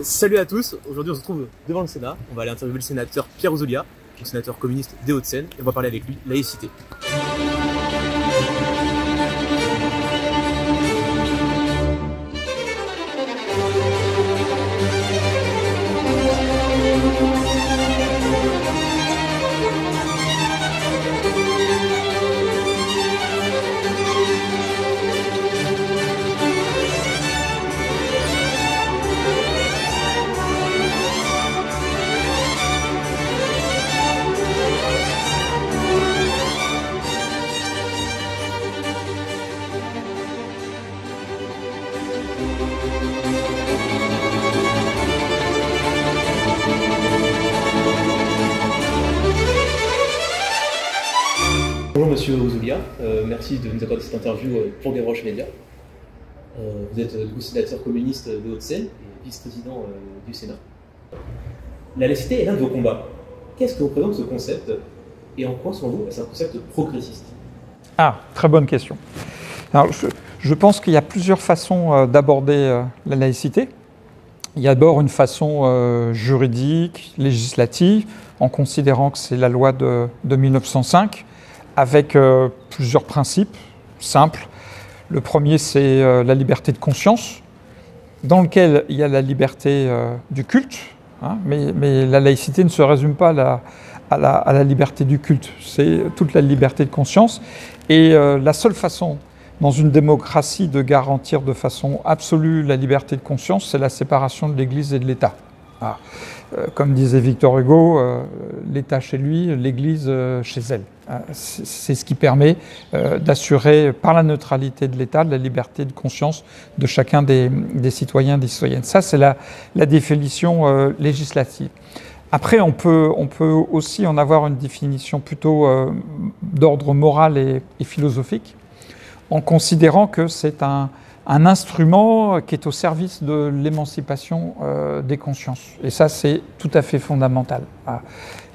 Salut à tous, aujourd'hui on se trouve devant le Sénat, on va aller interviewer le sénateur Pierre Ouzoulias, le sénateur communiste des Hauts-de-Seine, et on va parler avec lui laïcité. Bonjour Monsieur Ouzoulias, merci de nous accorder cette interview pour Gavroche Média. Vous êtes du coup sénateur communiste de Hauts-de-Seine et vice-président du Sénat. La laïcité est l'un de vos combats. Qu'est-ce que représente ce concept et en quoi, selon vous, c'est un concept progressiste? Ah, très bonne question. Alors, je pense qu'il y a plusieurs façons d'aborder la laïcité. Il y a d'abord une façon juridique, législative, en considérant que c'est la loi de 1905, avec plusieurs principes simples. Le premier, c'est la liberté de conscience, dans lequel il y a la liberté du culte, hein, mais la laïcité ne se résume pas à la liberté du culte, c'est toute la liberté de conscience. Et la seule façon, dans une démocratie, de garantir de façon absolue la liberté de conscience, c'est la séparation de l'Église et de l'État. Ah. Comme disait Victor Hugo, l'État chez lui, l'Église chez elle. C'est ce qui permet d'assurer par la neutralité de l'État la liberté de conscience de chacun des citoyens et des citoyennes. Ça, c'est la définition législative. Après, on peut aussi en avoir une définition plutôt d'ordre moral et philosophique, en considérant que c'est un instrument qui est au service de l'émancipation des consciences. Et ça, c'est tout à fait fondamental.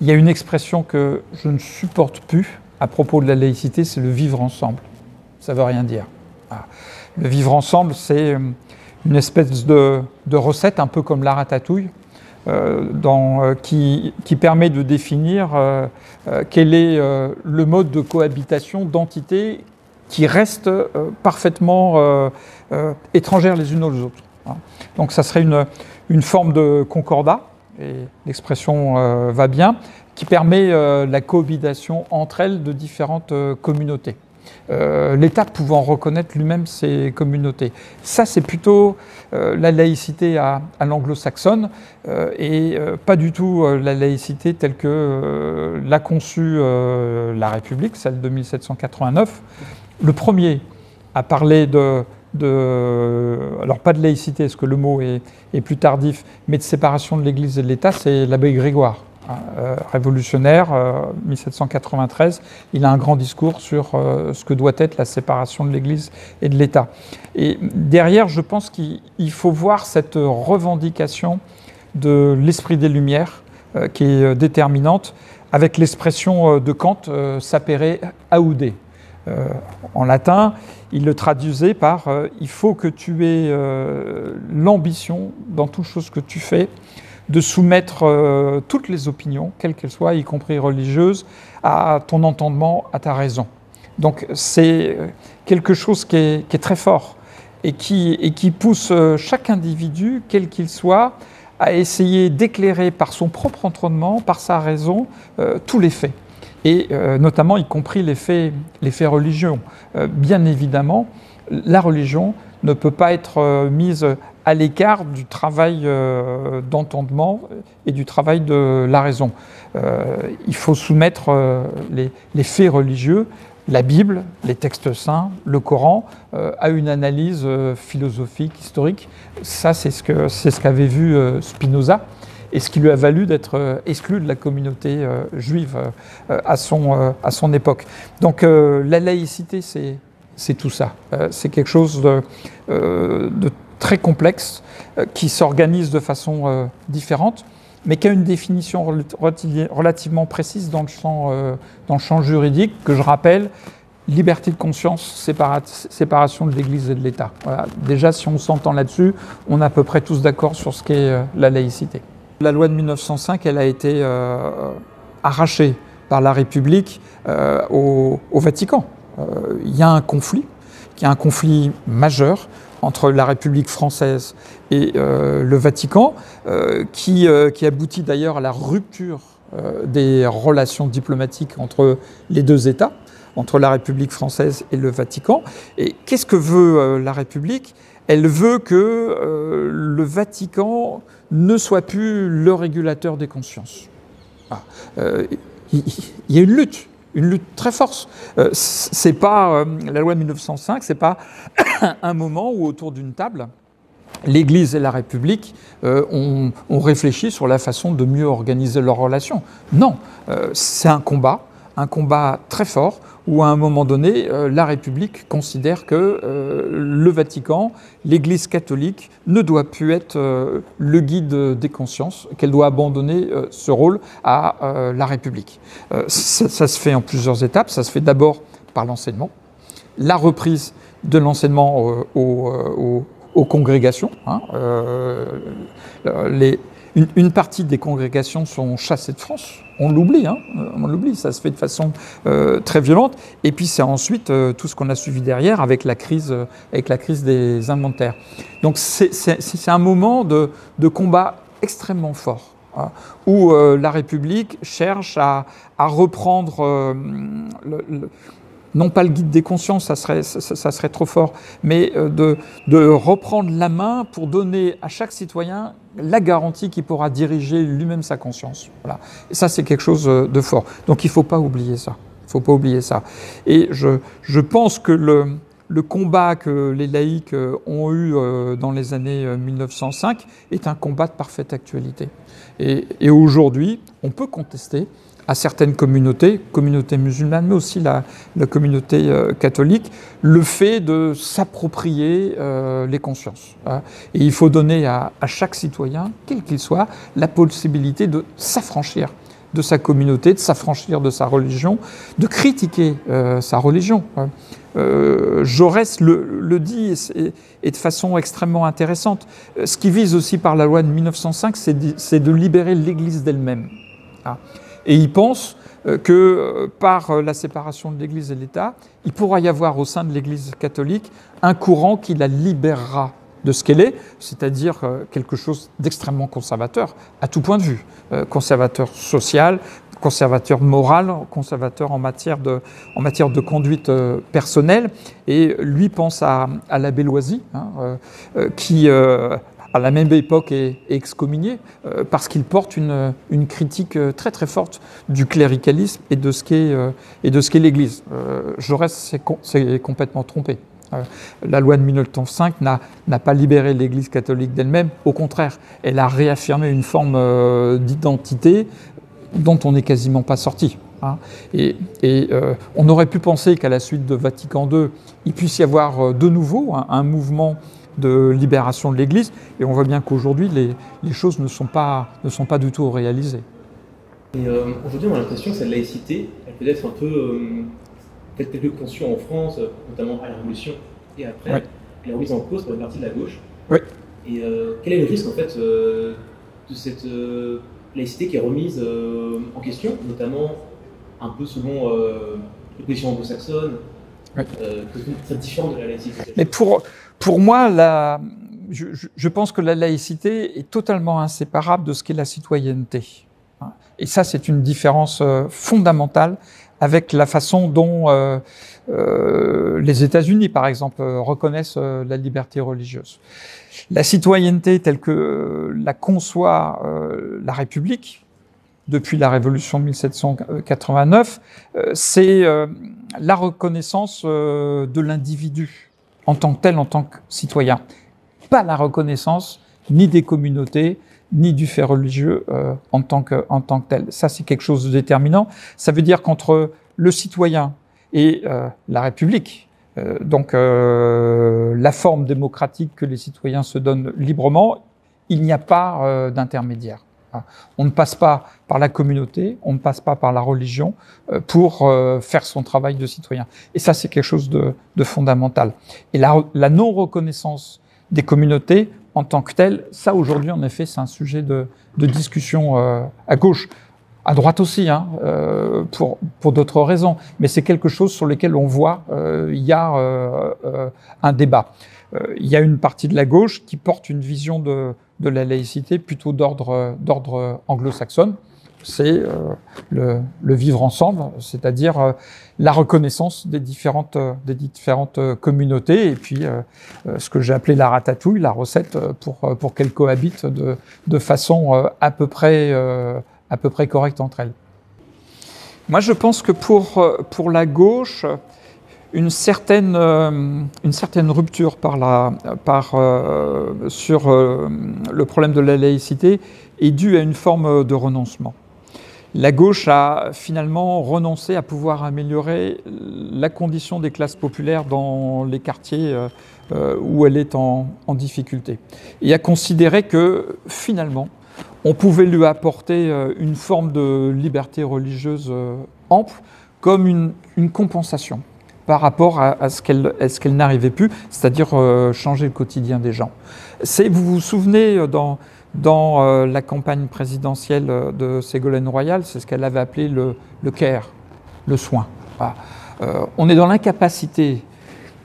Il y a une expression que je ne supporte plus à propos de la laïcité, c'est le vivre ensemble. Ça ne veut rien dire. Le vivre ensemble, c'est une espèce de recette, un peu comme la ratatouille, qui permet de définir quel est le mode de cohabitation d'entités qui restent parfaitement étrangères les unes aux autres. Donc ça serait une forme de concordat, et l'expression va bien, qui permet la cohabitation entre elles de différentes communautés. L'État pouvant reconnaître lui-même ces communautés. Ça, c'est plutôt la laïcité à l'anglo-saxonne et pas du tout la laïcité telle que l'a conçue la République, celle de 1789. Le premier à parler alors pas de laïcité, parce que le mot est plus tardif, mais de séparation de l'Église et de l'État, c'est l'abbé Grégoire, révolutionnaire, 1793. Il a un grand discours sur ce que doit être la séparation de l'Église et de l'État. Et derrière, je pense qu'il faut voir cette revendication de l'esprit des Lumières, qui est déterminante, avec l'expression de Kant, sapere aude. En latin, il le traduisait par il faut que tu aies l'ambition, dans toute chose que tu fais, de soumettre toutes les opinions, quelles qu'elles soient, y compris religieuses, à ton entendement, à ta raison. Donc c'est quelque chose qui est très fort et qui pousse chaque individu, quel qu'il soit, à essayer d'éclairer par son propre entendement, par sa raison, tous les faits. Et notamment y compris les faits religieux. Bien évidemment, la religion ne peut pas être mise à l'écart du travail d'entendement et du travail de la raison. Il faut soumettre les faits religieux, la Bible, les textes saints, le Coran, à une analyse philosophique, historique. Ça, c'est ce qu'avait vu Spinoza, et ce qui lui a valu d'être exclu de la communauté juive à son époque. Donc la laïcité, c'est tout ça. C'est quelque chose de très complexe qui s'organise de façon différente, mais qui a une définition relativement précise dans le champ juridique, que je rappelle, liberté de conscience, séparation de l'Église et de l'État. Voilà. Déjà, si on s'entend là-dessus, on est à peu près tous d'accord sur ce qu'est la laïcité. La loi de 1905, elle a été arrachée par la République au Vatican. Il y a un conflit, qui est un conflit majeur entre la République française et le Vatican, qui aboutit d'ailleurs à la rupture des relations diplomatiques entre les deux États, entre la République française et le Vatican. Et qu'est-ce que veut la République ? Elle veut que le Vatican ne soit plus le régulateur des consciences. Il y a une lutte très forte. C'est pas la loi de 1905, c'est pas un moment où autour d'une table, l'Église et la République ont réfléchi sur la façon de mieux organiser leurs relations. Non, c'est un combat très fort où à un moment donné, la République considère que le Vatican, l'Église catholique, ne doit plus être le guide des consciences, qu'elle doit abandonner ce rôle à la République. Ça se fait en plusieurs étapes. Ça se fait d'abord par l'enseignement, la reprise de l'enseignement aux congrégations. Une partie des congrégations sont chassées de France. On l'oublie, ça se fait de façon très violente. Et puis c'est ensuite tout ce qu'on a suivi derrière avec la crise des inventaires. Donc c'est un moment de combat extrêmement fort, où la République cherche à reprendre non pas le guide des consciences, ça serait trop fort, mais de reprendre la main pour donner à chaque citoyen la garantie qu'il pourra diriger lui-même sa conscience. Voilà. Et ça, c'est quelque chose de fort. Donc il ne faut pas oublier ça. Il ne faut pas oublier ça. Et je pense que le combat que les laïcs ont eu dans les années 1905 est un combat de parfaite actualité. Et aujourd'hui, on peut contester à certaines communautés musulmanes, mais aussi la communauté catholique, le fait de s'approprier les consciences. Et il faut donner à chaque citoyen, quel qu'il soit, la possibilité de s'affranchir de sa communauté, de s'affranchir de sa religion, de critiquer sa religion. Jaurès le dit et de façon extrêmement intéressante. Ce qui vise aussi par la loi de 1905, c'est de libérer l'Église d'elle-même. Et il pense que par la séparation de l'Église et de l'État, il pourra y avoir au sein de l'Église catholique un courant qui la libérera de ce qu'elle est, c'est-à-dire quelque chose d'extrêmement conservateur, à tout point de vue. Conservateur social, conservateur moral, conservateur en matière de conduite personnelle. Et lui pense à l'abbé Loisy, qui à la même époque est excommunié parce qu'il porte une critique très très forte du cléricalisme et de ce qu'est l'Église. Jaurès s'est complètement trompé. La loi de 1905 n'a pas libéré l'Église catholique d'elle-même, au contraire, elle a réaffirmé une forme d'identité dont on n'est quasiment pas sorti. Et on aurait pu penser qu'à la suite de Vatican II, il puisse y avoir de nouveau un mouvement de libération de l'Église, et on voit bien qu'aujourd'hui, les choses ne sont pas du tout réalisées. Et aujourd'hui, on a l'impression que cette laïcité, elle peut être un peu telle que conçue en France, notamment à la Révolution et après, ouais. Elle est remise en cause par une partie de la gauche. Oui. Et quel est le risque, en fait, de cette laïcité qui est remise en question, notamment un peu selon les positions anglo-saxonnes, oui. Très différente de la laïcité? Mais pour moi, je pense que la laïcité est totalement inséparable de ce qu'est la citoyenneté. Et ça, c'est une différence fondamentale avec la façon dont les États-Unis, par exemple, reconnaissent la liberté religieuse. La citoyenneté telle que la conçoit la République, depuis la Révolution de 1789, c'est la reconnaissance de l'individu en tant que tel, en tant que citoyen. Pas la reconnaissance ni des communautés, ni du fait religieux en tant que tel. Ça, c'est quelque chose de déterminant. Ça veut dire qu'entre le citoyen et la République, donc la forme démocratique que les citoyens se donnent librement, il n'y a pas d'intermédiaire. On ne passe pas par la communauté, on ne passe pas par la religion pour faire son travail de citoyen. Et ça, c'est quelque chose de fondamental. Et la non-reconnaissance des communautés en tant que telles, ça aujourd'hui, en effet, c'est un sujet de discussion à gauche. À droite aussi, pour d'autres raisons. Mais c'est quelque chose sur lequel on voit il y a un débat. Il y a une partie de la gauche qui porte une vision de la laïcité plutôt d'ordre anglo-saxonne. C'est le vivre ensemble, c'est-à-dire la reconnaissance des différentes communautés et puis ce que j'ai appelé la ratatouille, la recette pour qu'elles cohabitent de façon à peu près correcte entre elles. Moi, je pense que pour la gauche, une certaine rupture sur le problème de la laïcité est due à une forme de renoncement. La gauche a finalement renoncé à pouvoir améliorer la condition des classes populaires dans les quartiers où elle est en difficulté. Et a considéré que finalement, on pouvait lui apporter une forme de liberté religieuse ample comme une compensation par rapport à ce qu'elle n'arrivait plus, c'est-à-dire changer le quotidien des gens. Vous vous souvenez, dans la campagne présidentielle de Ségolène Royal, c'est ce qu'elle avait appelé le care, le soin. Voilà. On est dans l'incapacité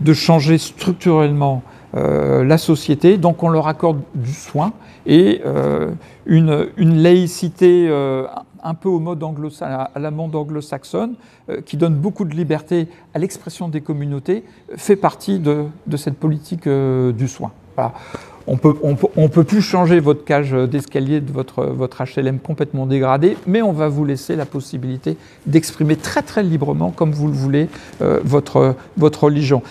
de changer structurellement la société, donc on leur accorde du soin et une laïcité un peu au mode à la monde anglo-saxonne, qui donne beaucoup de liberté à l'expression des communautés, fait partie de cette politique du soin. Voilà. On peut plus changer votre cage d'escalier de votre HLM complètement dégradé, mais on va vous laisser la possibilité d'exprimer très très librement, comme vous le voulez, votre religion.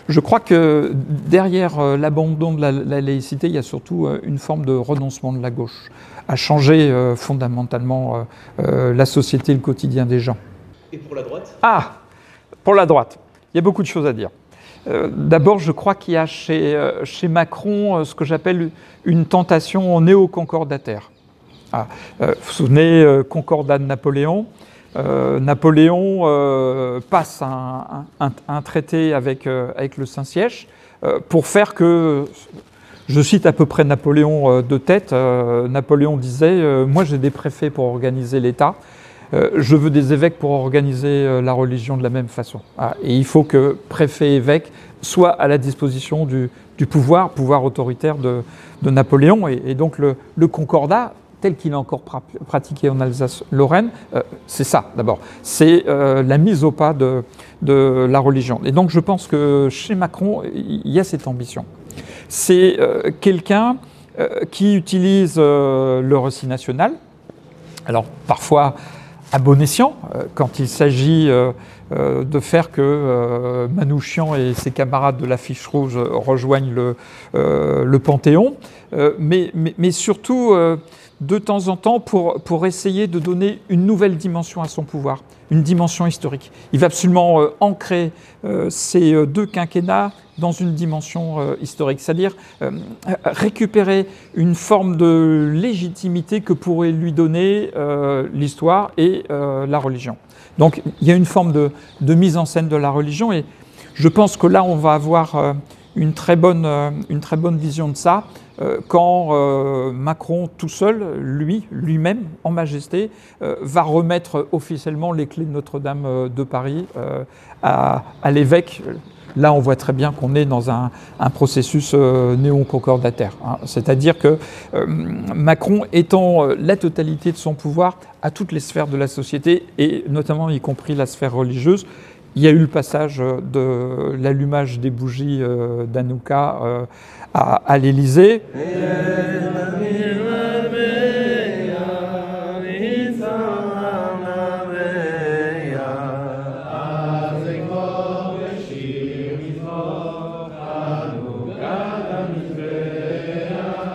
Je crois que derrière l'abandon de la laïcité, il y a surtout une forme de renoncement de la gauche à changer fondamentalement la société et le quotidien des gens. Et pour la droite ? Pour la droite, il y a beaucoup de choses à dire. D'abord, je crois qu'il y a chez Macron ce que j'appelle une tentation néoconcordataire. Vous vous souvenez, concordat de Napoléon. Napoléon passe un traité avec le Saint-Siège pour faire que, je cite à peu près Napoléon de tête, Napoléon disait « Moi j'ai des préfets pour organiser l'État, je veux des évêques pour organiser la religion de la même façon. » Et il faut que préfet et évêque soient à la disposition du pouvoir autoritaire de Napoléon. Et donc le concordat, tel qu'il est encore pratiqué en Alsace-Lorraine, c'est ça d'abord. C'est la mise au pas de la religion. Et donc je pense que chez Macron, il y a cette ambition. C'est quelqu'un qui utilise le récit national, alors parfois à bon escient, quand il s'agit de faire que Manouchian et ses camarades de l'Affiche Rouge rejoignent le Panthéon, mais surtout de temps en temps pour essayer de donner une nouvelle dimension à son pouvoir, une dimension historique. Il va absolument ancrer ces deux quinquennats dans une dimension historique, c'est-à-dire récupérer une forme de légitimité que pourrait lui donner l'histoire et la religion. Donc il y a une forme de mise en scène de la religion et je pense que là on va avoir une très bonne vision de ça quand Macron tout seul, lui-même, en majesté, va remettre officiellement les clés de Notre-Dame de Paris à l'évêque. Là, on voit très bien qu'on est dans un processus néoconcordataire. C'est-à-dire que Macron étend la totalité de son pouvoir à toutes les sphères de la société, et notamment y compris la sphère religieuse. Il y a eu le passage de l'allumage des bougies d'Hanouka à l'Élysée.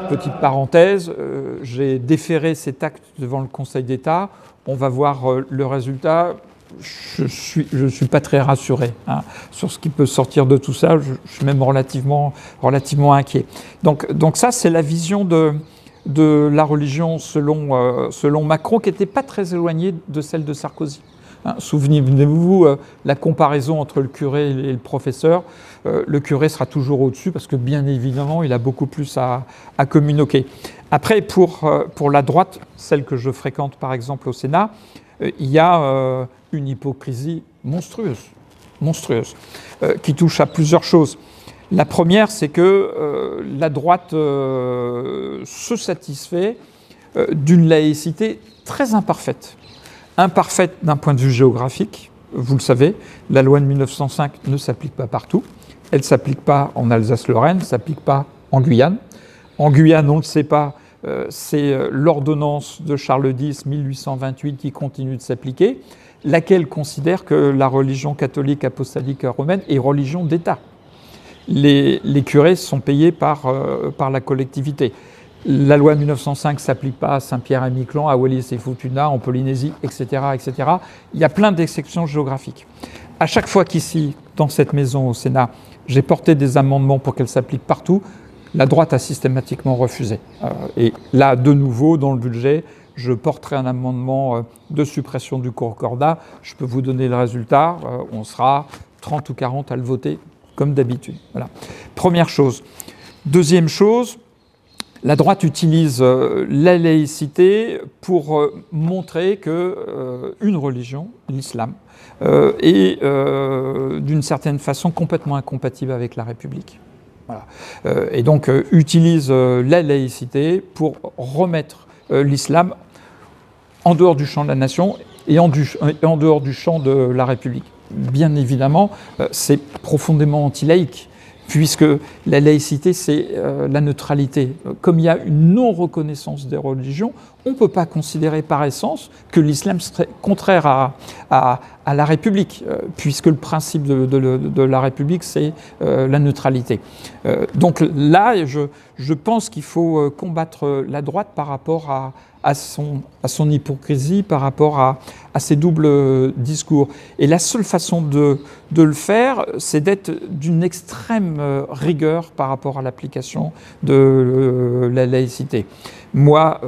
Petite parenthèse, j'ai déféré cet acte devant le Conseil d'État. On va voir le résultat. Je suis pas très rassuré sur ce qui peut sortir de tout ça. Je suis même relativement inquiet. Donc ça, c'est la vision de de la religion selon Macron, qui n'était pas très éloignée de celle de Sarkozy. Hein, souvenez-vous, la comparaison entre le curé et le professeur. Le curé sera toujours au-dessus parce que, bien évidemment, il a beaucoup plus à communiquer. Après, pour la droite, celle que je fréquente par exemple au Sénat, il y a une hypocrisie monstrueuse, qui touche à plusieurs choses. La première, c'est que la droite se satisfait d'une laïcité très imparfaite. Imparfaite d'un point de vue géographique, vous le savez, la loi de 1905 ne s'applique pas partout. Elle ne s'applique pas en Alsace-Lorraine, ne s'applique pas en Guyane. En Guyane, on ne le sait pas, c'est l'ordonnance de Charles X, 1828, qui continue de s'appliquer, laquelle considère que la religion catholique apostolique romaine est religion d'État. Les curés sont payés par la collectivité. La loi de 1905 ne s'applique pas à Saint-Pierre-et-Miquelon, à Wallis et Futuna, en Polynésie, etc., etc. Il y a plein d'exceptions géographiques. À chaque fois qu'ici, dans cette maison au Sénat, j'ai porté des amendements pour qu'elles s'appliquent partout, la droite a systématiquement refusé. Et là, de nouveau, dans le budget, je porterai un amendement de suppression du concordat. Je peux vous donner le résultat. On sera 30 ou 40 à le voter, comme d'habitude. Voilà. Première chose. Deuxième chose, la droite utilise la laïcité pour montrer qu'une religion, l'islam, est d'une certaine façon complètement incompatible avec la République. Voilà. Et donc utilise la laïcité pour remettre l'islam en dehors du champ de la nation et en dehors du champ de la République. Bien évidemment, c'est profondément anti-laïque, puisque la laïcité, c'est la neutralité. Comme il y a une non-reconnaissance des religions, on ne peut pas considérer par essence que l'islam serait contraire à la République, puisque le principe de la République, c'est la neutralité. Donc là, je pense qu'il faut combattre la droite par rapport à son hypocrisie, par rapport à ses doubles discours. Et la seule façon de le faire, c'est d'être d'une extrême rigueur par rapport à l'application de la laïcité. Moi,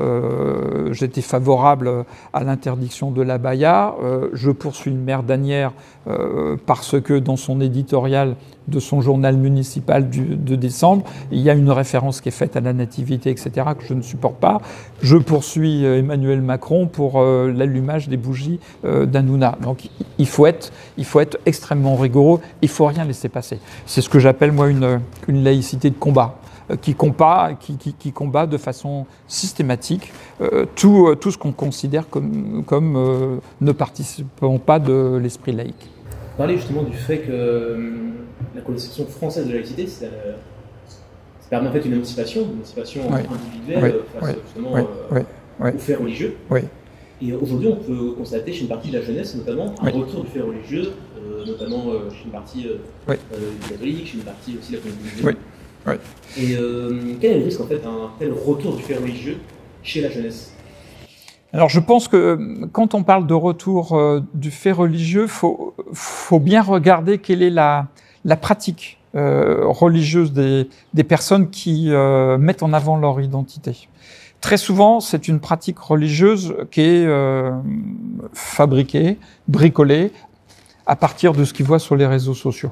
j'étais favorable à l'interdiction de l'abaya. Je poursuis le maire d'Asnières parce que dans son éditorial de son journal municipal de décembre, il y a une référence qui est faite à la nativité, etc., que je ne supporte pas. Je poursuis Emmanuel Macron pour l'allumage des bougies d'Hanouna. Donc il faut être extrêmement rigoureux, il ne faut rien laisser passer. C'est ce que j'appelle moi une laïcité de combat. Qui combat de façon systématique tout ce qu'on considère comme ne participant pas de l'esprit laïque. Vous parlez justement du fait que la conception française de la laïcité, ça permet en fait une émancipation individuelle face justement aux faits religieux. Oui. Et aujourd'hui, on peut constater chez une partie de la jeunesse, notamment, un retour du fait religieux, notamment chez une partie catholique, chez une partie aussi de la communauté musulmane. Oui. Et quel est le risque en fait d'un tel retour du fait religieux chez la jeunesse? Alors je pense que quand on parle de retour du fait religieux, faut bien regarder quelle est la pratique religieuse des personnes qui mettent en avant leur identité. Très souvent, c'est une pratique religieuse qui est fabriquée, bricolée à partir de ce qu'ils voient sur les réseaux sociaux.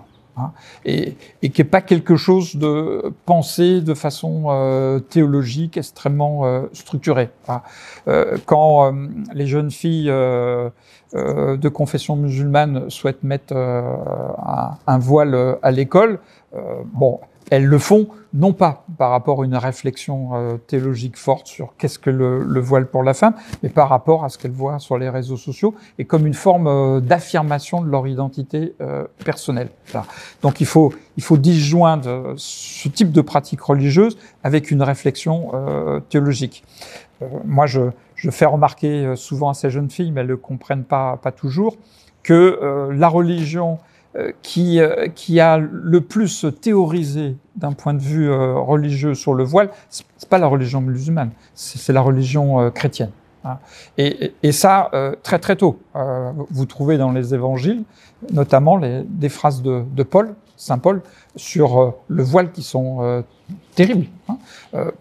Et qui n'est pas quelque chose de pensé de façon théologique, extrêmement structurée. Quand les jeunes filles de confession musulmane souhaitent mettre un voile à l'école, elles le font non pas par rapport à une réflexion théologique forte sur qu'est-ce que le voile pour la femme, mais par rapport à ce qu'elles voient sur les réseaux sociaux et comme une forme d'affirmation de leur identité personnelle. Voilà. Donc il faut disjoindre ce type de pratique religieuse avec une réflexion théologique. Moi, je fais remarquer souvent à ces jeunes filles, mais elles ne le comprennent pas toujours, que la religion qui a le plus théorisé d'un point de vue religieux sur le voile, c'est pas la religion musulmane, c'est la religion chrétienne. Et ça, très très tôt. Vous trouvez dans les évangiles, notamment des phrases de Paul, Saint Paul, sur le voile qui sont terribles.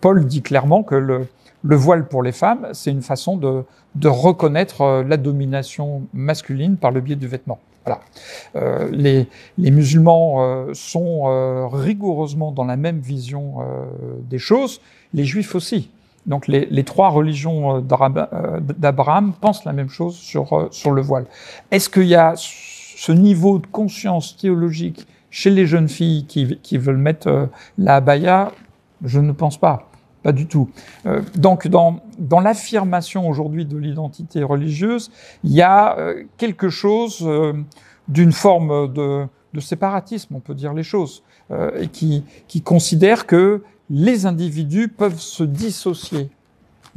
Paul dit clairement que le voile pour les femmes, c'est une façon de reconnaître la domination masculine par le biais du vêtement. Voilà. Les musulmans sont rigoureusement dans la même vision des choses, les juifs aussi. Donc les trois religions d'Abraham pensent la même chose sur le voile. Est-ce qu'il y a ce niveau de conscience théologique chez les jeunes filles qui veulent mettre la abaya? Je ne pense pas. Pas du tout. Donc, dans l'affirmation aujourd'hui de l'identité religieuse, il y a quelque chose d'une forme de séparatisme, on peut dire les choses, et qui considère que les individus peuvent se dissocier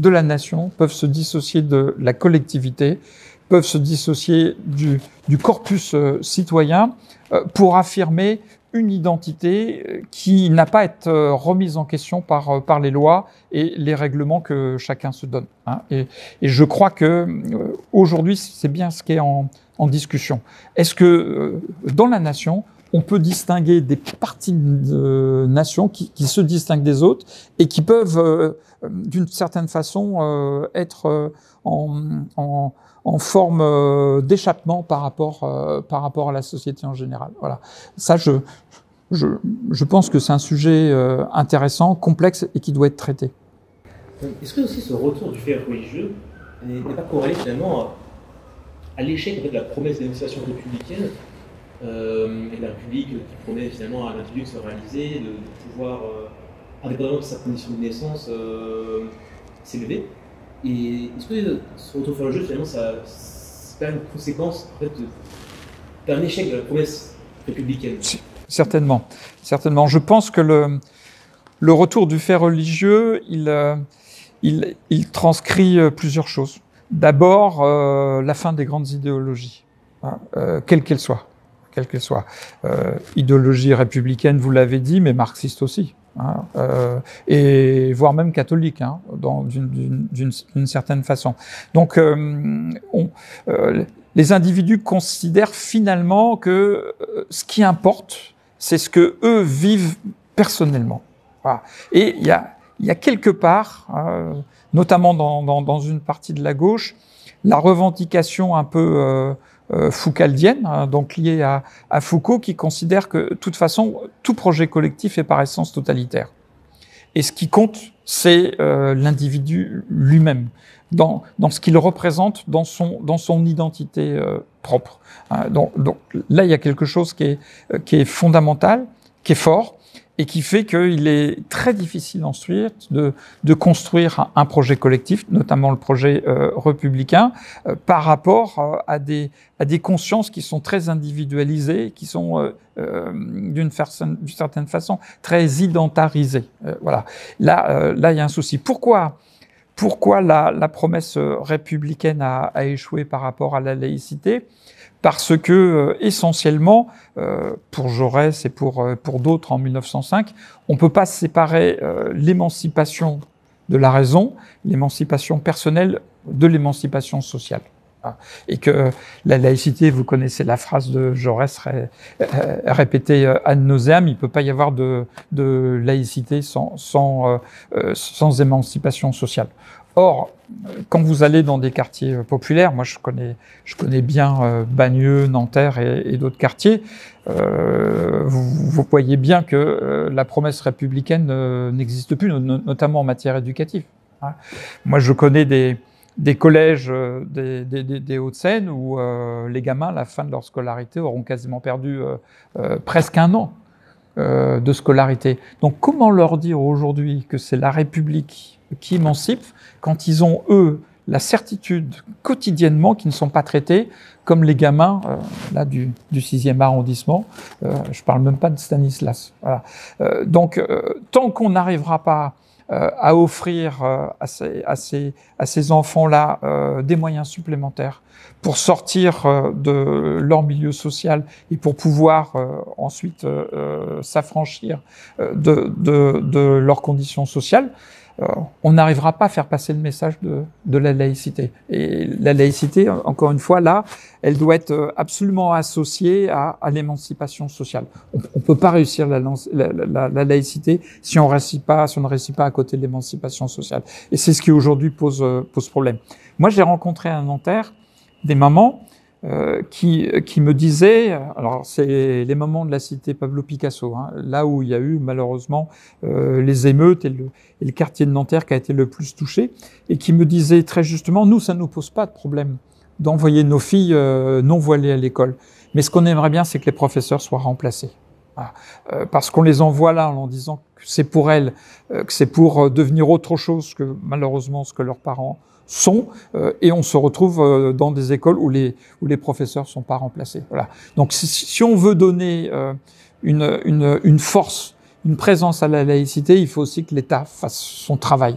de la nation, peuvent se dissocier de la collectivité, peuvent se dissocier du corpus citoyen pour affirmer une identité qui n'a pas à être remise en question par les lois et les règlements que chacun se donne. Hein. Et je crois que aujourd'hui, c'est bien ce qui est en discussion. Est-ce que dans la nation, on peut distinguer des parties de nation qui se distinguent des autres et qui peuvent, d'une certaine façon, être en forme d'échappement par rapport à la société en général. Voilà. Ça, je pense que c'est un sujet intéressant, complexe et qui doit être traité. Est-ce que aussi ce retour du fait religieux n'est pas corrélé finalement à l'échec en fait, de la promesse d'émancipation républicaine et la République qui promet finalement à l'individu de se réaliser, de pouvoir, indépendamment de sa condition de naissance, s'élever? Et est-ce que ce retour vers le jeu, finalement, c'est pas une conséquence en fait, d'un échec de la promesse républicaine? Certainement. Certainement. Je pense que le retour du fait religieux, il transcrit plusieurs choses. D'abord, la fin des grandes idéologies, hein, quelles qu'elles soient. Idéologie républicaine, vous l'avez dit, mais marxiste aussi. Hein, et voire même catholique, hein, d'une certaine façon. Donc, les individus considèrent finalement que ce qui importe, c'est ce que eux vivent personnellement. Voilà. Et il y a quelque part, notamment dans une partie de la gauche, la revendication un peu foucaldienne, hein, donc liée à Foucault, qui considère que, de toute façon, tout projet collectif est par essence totalitaire. Et ce qui compte, c'est l'individu lui-même, dans ce qu'il représente, dans son identité propre. Donc là, il y a quelque chose qui est fondamental, qui est fort, et qui fait qu'il est très difficile ensuite de construire un projet collectif, notamment le projet républicain, par rapport à des consciences qui sont très individualisées, qui sont d'une certaine façon très identarisées. Voilà. Là, il y a un souci. Pourquoi la promesse républicaine a échoué par rapport à la laïcité? Parce que, essentiellement, pour Jaurès et pour d'autres en 1905, on ne peut pas séparer l'émancipation de la raison, l'émancipation personnelle de l'émancipation sociale. Et que la laïcité, vous connaissez la phrase de Jaurès répétée ad nauseam, il ne peut pas y avoir de laïcité sans émancipation sociale. Or, quand vous allez dans des quartiers populaires, moi je connais bien Bagneux, Nanterre et d'autres quartiers, vous voyez bien que la promesse républicaine n'existe plus, notamment en matière éducative. Hein. Moi je connais des collèges des Hauts-de-Seine où les gamins, à la fin de leur scolarité, auront quasiment perdu presque un an de scolarité. Donc comment leur dire aujourd'hui que c'est la République qui émancipe quand ils ont, eux, la certitude quotidiennement qu'ils ne sont pas traités comme les gamins là du 6e arrondissement. Je ne parle même pas de Stanislas. Voilà. Donc, tant qu'on n'arrivera pas à offrir à ces enfants-là des moyens supplémentaires pour sortir de leur milieu social et pour pouvoir ensuite s'affranchir de leurs conditions sociales, on n'arrivera pas à faire passer le message de la laïcité. Et la laïcité, encore une fois, là, elle doit être absolument associée à l'émancipation sociale. On ne peut pas réussir la laïcité si on ne réussit pas à côté de l'émancipation sociale. Et c'est ce qui aujourd'hui pose problème. Moi, j'ai rencontré à Nanterre des mamans qui me disaient, alors c'est les mamans de la cité Pablo Picasso, hein, là où il y a eu malheureusement les émeutes et le quartier de Nanterre qui a été le plus touché, et qui me disaient très justement, nous, ça ne nous pose pas de problème d'envoyer nos filles non voilées à l'école, mais ce qu'on aimerait bien, c'est que les professeurs soient remplacés. Voilà. Parce qu'on les envoie là en disant que c'est pour elles, que c'est pour devenir autre chose que malheureusement ce que leurs parents sont, et on se retrouve dans des écoles où les professeurs sont pas remplacés. Voilà. Donc si on veut donner une force, une présence à la laïcité, il faut aussi que l'État fasse son travail,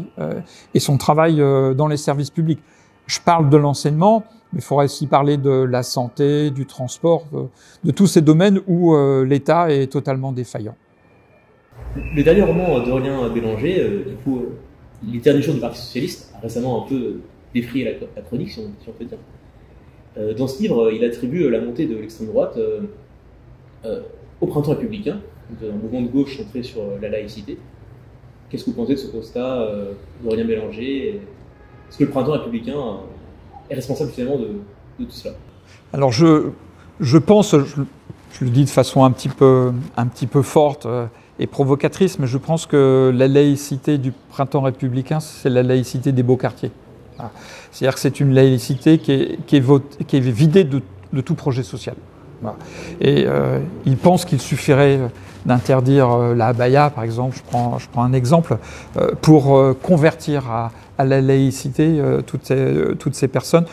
et son travail dans les services publics. Je parle de l'enseignement, mais il faudrait aussi parler de la santé, du transport, de tous ces domaines où l'État est totalement défaillant. Le dernier roman d'Aurélien Bélanger, du coup, Les derniers jours du Parti socialiste, a récemment un peu défrayé la chronique, si on peut dire. Dans ce livre, il attribue la montée de l'extrême droite au printemps républicain, un mouvement de gauche centré sur la laïcité. Qu'est-ce que vous pensez de ce constat d'Aurélien Bélanger? Est-ce que le printemps républicain est responsable finalement de tout cela? Alors je pense, je le dis de façon un petit peu forte et provocatrice, mais je pense que la laïcité du printemps républicain, c'est la laïcité des beaux quartiers. C'est-à-dire que c'est une laïcité qui est vidée de tout projet social. Voilà. Et il pense qu'il suffirait d'interdire la abaya, par exemple, je prends un exemple, pour convertir à la laïcité toutes ces personnes.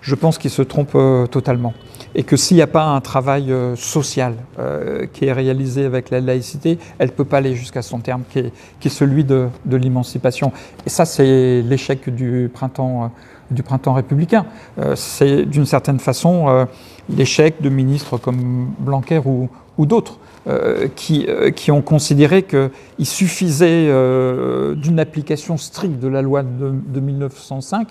Je pense qu'il se trompe totalement. Et que s'il n'y a pas un travail social qui est réalisé avec la laïcité, elle ne peut pas aller jusqu'à son terme, qui est celui de l'émancipation. Et ça, c'est l'échec du printemps républicain. C'est d'une certaine façon l'échec de ministres comme Blanquer ou d'autres, qui ont considéré qu'il suffisait d'une application stricte de la loi de 1905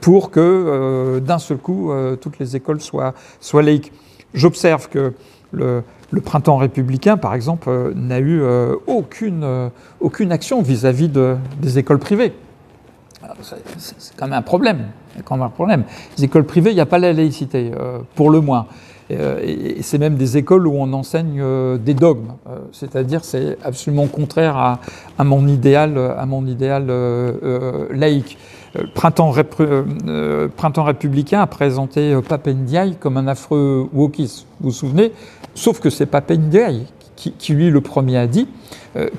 pour que d'un seul coup toutes les écoles soient laïques. J'observe que le printemps républicain, par exemple, n'a eu aucune action vis-à-vis des écoles privées. C'est quand même un problème. Les écoles privées, il n'y a pas la laïcité, pour le moins. Et c'est même des écoles où on enseigne des dogmes, c'est-à-dire c'est absolument contraire à mon idéal laïque. Le printemps républicain a présenté Pape Ndiaye comme un affreux wokiste, vous vous souvenez? Sauf que c'est Pape Ndiaye qui lui le premier a dit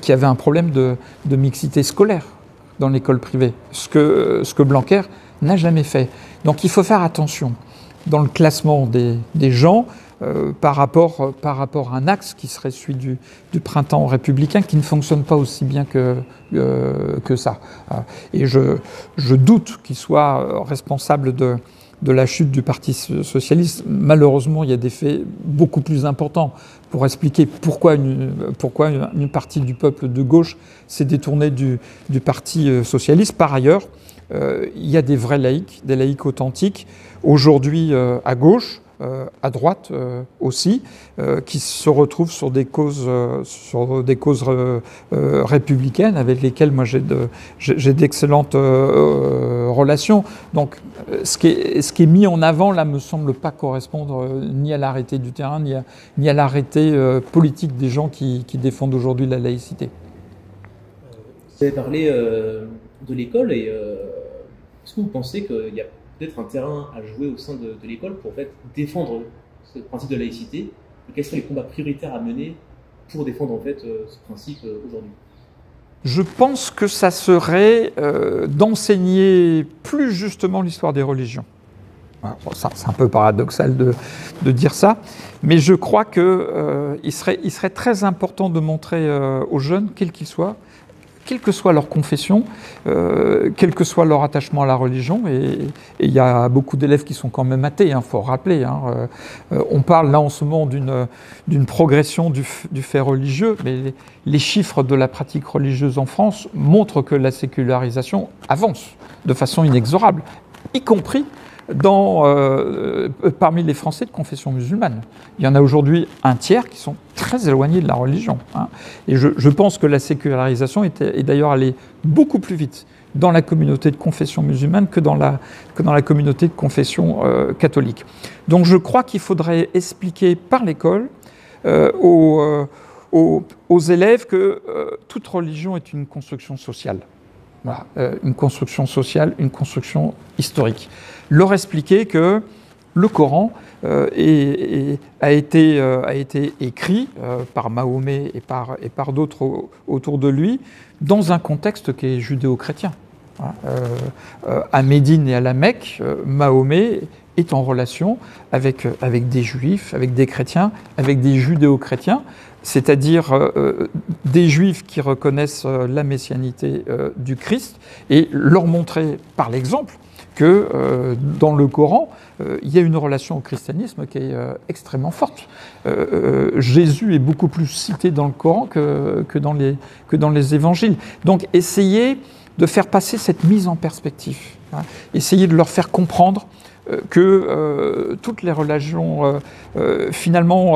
qu'il y avait un problème de mixité scolaire dans l'école privée, ce que Blanquer n'a jamais fait. Donc il faut faire attention dans le classement des gens par rapport à un axe qui serait celui du printemps républicain, qui ne fonctionne pas aussi bien que ça. Et je doute qu'il soit responsable de la chute du Parti socialiste. Malheureusement, il y a des faits beaucoup plus importants pour expliquer pourquoi une partie du peuple de gauche s'est détournée du Parti socialiste. Par ailleurs, il y a des vrais laïcs, des laïcs authentiques, aujourd'hui à gauche, à droite aussi, qui se retrouvent sur des causes républicaines avec lesquelles moi j'ai d'excellentes relations. Donc ce qui est mis en avant là me semble pas correspondre ni à l'arrêté du terrain ni à l'arrêté politique des gens qui défendent aujourd'hui la laïcité. Vous avez parlé de l'école et est-ce que vous pensez qu'il y a peut-être un terrain à jouer au sein de l'école pour en fait, défendre ce principe de laïcité, et quels sont les combats prioritaires à mener pour défendre en fait, ce principe aujourd'hui? Je pense que ça serait d'enseigner plus justement l'histoire des religions. Alors, c'est un peu paradoxal de dire ça, mais je crois qu'il serait très important de montrer aux jeunes, quels qu'ils soient, quelle que soit leur confession, quel que soit leur attachement à la religion. Et il y a beaucoup d'élèves qui sont quand même athées, faut rappeler. On parle là en ce moment d'une progression du fait religieux, mais les chiffres de la pratique religieuse en France montrent que la sécularisation avance de façon inexorable, y compris parmi les Français de confession musulmane. Il y en a aujourd'hui un tiers qui sont très éloignés de la religion. Et je pense que la sécularisation est d'ailleurs allée beaucoup plus vite dans la communauté de confession musulmane que dans la communauté de confession catholique. Donc je crois qu'il faudrait expliquer par l'école aux élèves que toute religion est une construction sociale. Voilà, une construction sociale, une construction historique. Leur expliquer que le Coran a été écrit par Mahomet et par d'autres autour de lui dans un contexte qui est judéo-chrétien. À Médine et à la Mecque, Mahomet est en relation avec des juifs, avec des chrétiens, avec des judéo-chrétiens, c'est-à-dire des juifs qui reconnaissent la messianité du Christ et leur montrer par l'exemple que dans le Coran, il y a une relation au christianisme qui est extrêmement forte. Jésus est beaucoup plus cité dans le Coran que dans les évangiles. Donc essayez de faire passer cette mise en perspective, essayez de leur faire comprendre que toutes les religions finalement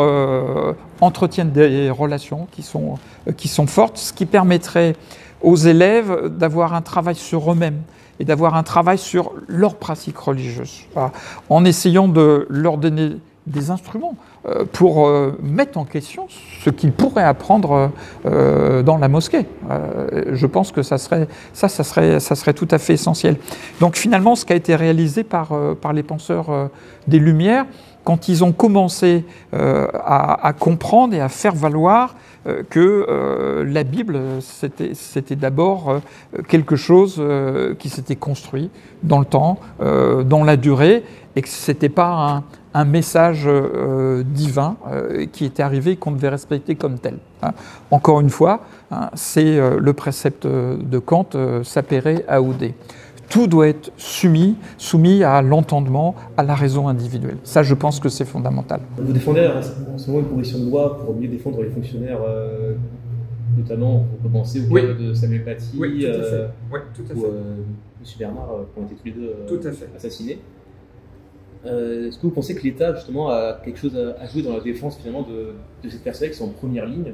entretiennent des relations qui sont fortes, ce qui permettrait aux élèves d'avoir un travail sur eux-mêmes et d'avoir un travail sur leur pratique religieuse, en essayant de leur donner des instruments pour mettre en question ce qu'ils pourraient apprendre dans la mosquée. Je pense que ça serait tout à fait essentiel. Donc finalement, ce qui a été réalisé par les penseurs des Lumières, quand ils ont commencé à comprendre et à faire valoir que la Bible, c'était d'abord quelque chose qui s'était construit dans le temps, dans la durée, et que ce n'était pas un message divin qui était arrivé et qu'on devait respecter comme tel. Encore une fois, c'est le précepte de Kant, sapere aude. Tout doit être soumis à l'entendement, à la raison individuelle. Ça, je pense que c'est fondamental. Vous défendez en ce moment une proposition de loi pour mieux défendre les fonctionnaires, notamment, on peut penser au cas de Samuel Paty, ou M. Bernard, qui ont été tous les deux assassinés. Est-ce que vous pensez que l'État, justement, a quelque chose à jouer dans la défense, finalement, de ces personnes qui sont en première ligne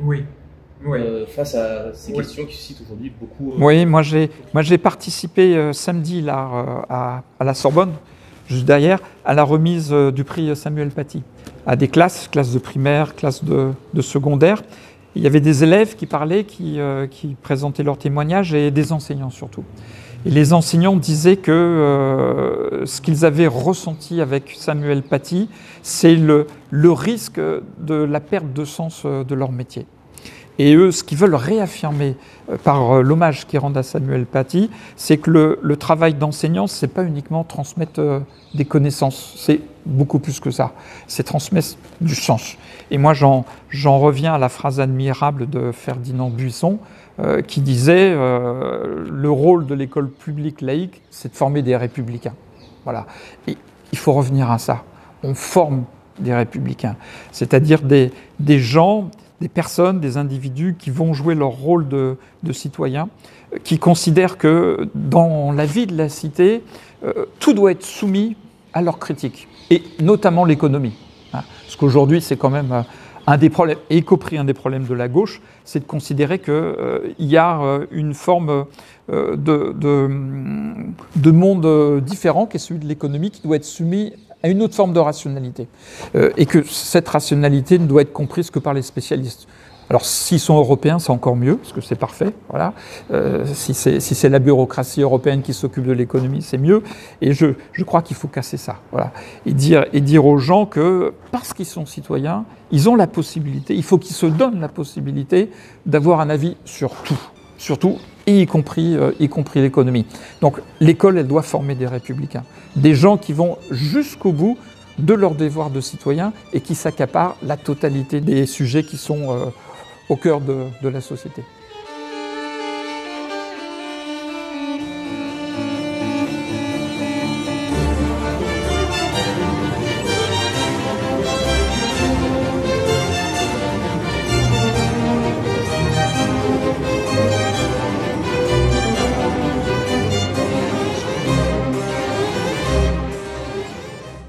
face à ces questions qui suscitent aujourd'hui beaucoup... Oui, moi j'ai participé samedi là, à la Sorbonne, juste derrière, à la remise du prix Samuel Paty, à des classes de primaire, classes de secondaire. Il y avait des élèves qui parlaient, qui présentaient leurs témoignages, et des enseignants surtout. Et les enseignants disaient que ce qu'ils avaient ressenti avec Samuel Paty, c'est le risque de la perte de sens de leur métier. Et eux, ce qu'ils veulent réaffirmer par l'hommage qu'ils rendent à Samuel Paty, c'est que le travail d'enseignant, c'est pas uniquement transmettre des connaissances, c'est beaucoup plus que ça. C'est transmettre du sens. Et moi, j'en reviens à la phrase admirable de Ferdinand Buisson, qui disait le rôle de l'école publique laïque, c'est de former des républicains. Voilà. Et il faut revenir à ça. On forme des républicains, c'est-à-dire des gens, des personnes, des individus qui vont jouer leur rôle de citoyens, qui considèrent que dans la vie de la cité, tout doit être soumis à leur critique, et notamment l'économie. Parce qu'aujourd'hui, c'est quand même un des problèmes, y compris un des problèmes de la gauche, c'est de considérer qu'il y a une forme de monde différent, qui est celui de l'économie, qui doit être soumis à une autre forme de rationalité. Et que cette rationalité ne doit être comprise que par les spécialistes. Alors, s'ils sont européens, c'est encore mieux, parce que c'est parfait. Voilà. Si c'est la bureaucratie européenne qui s'occupe de l'économie, c'est mieux. Et je crois qu'il faut casser ça. Voilà. Et dire aux gens que, parce qu'ils sont citoyens, ils ont la possibilité, il faut qu'ils se donnent la possibilité d'avoir un avis sur tout, et y compris l'économie. Donc, l'école, elle doit former des républicains. Des gens qui vont jusqu'au bout de leur devoir de citoyen et qui s'accaparent la totalité des sujets qui sont au cœur de la société.